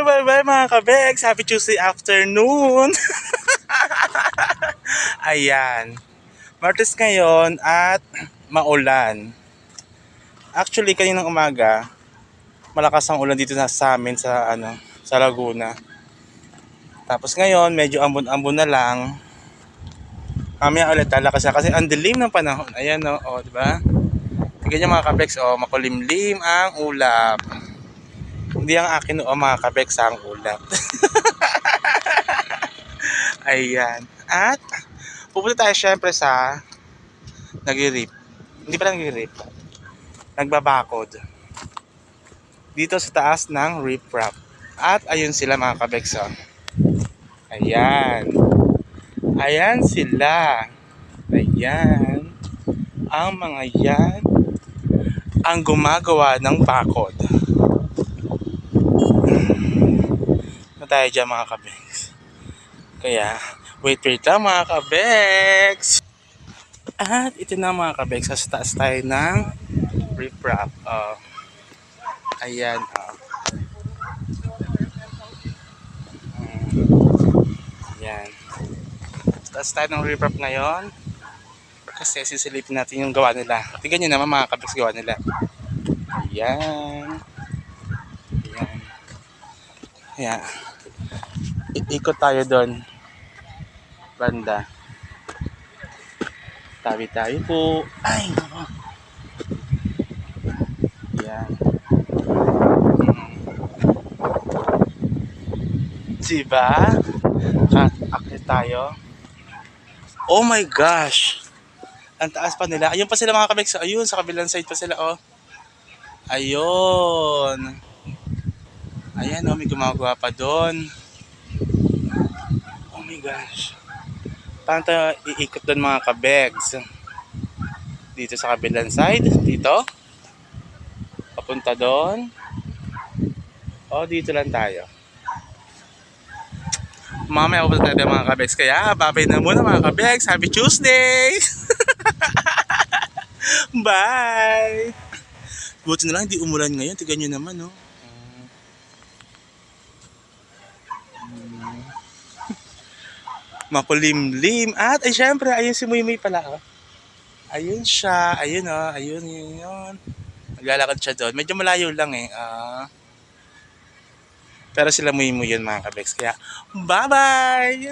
Bye mga kabegs. Happy Tuesday afternoon. Ayan. Martes ngayon at maulan. Actually, kaninang umaga, malakas ang ulan dito sa amin sa Laguna. Tapos ngayon, medyo ambon-ambon na lang. Mamaya ulit lalakas na kasi ang dilim ng panahon. Ayan o, diba? Tignan nyo mga kabegs, makulimlim ang ulap. Hindi ang akin mga kabegs ang ulap. Ayan. At pupunta tayo syempre sa nag-rip. Hindi pa nag-rip. Nagbabakod. Dito sa taas ng riprap. At ayun sila mga kabegs. Ayan. Ayan sila. Ayan. Ang mga yan ang gumagawa ng bakod. Na tayo dyan mga kabegs. Kaya, wait lang mga kabegs. At ito na mga kabegs, sa taas tayo ng riprap. Ayan. Ayan. Sa taas tayo ng riprap ngayon. Kasi sisilipin natin yung gawa nila. Tignan nyo naman mga kabegs gawa nila. Ayan. Ayan. Ayan. Ikot tayo doon. Banda. Tabi tayo po. Ay, nako. Ayan. Diba? Akit tayo. Oh my gosh. Ang taas pa nila. Ayun pa sila mga kabegs. Ayun, sa kabilang side pa sila Ayun. Ayan may gumagawa pa doon. Oh my gosh. Paano tayo iikot doon mga kabegs? Dito sa kabilang side. Dito. Papunta doon. Dito lang tayo. Mamaya pupunta tayo mga kabegs. Kaya babay na muna mga kabegs. Happy Tuesday! Bye! Buti na lang hindi umulan ngayon. Tignan nyo naman makulimlim. At ay syempre, ayun si Muy pala Ayun siya. Ayun Ayun. Naglalakad siya doon. Medyo malayo lang pero sila Muy yun mga kabegs. Kaya bye bye!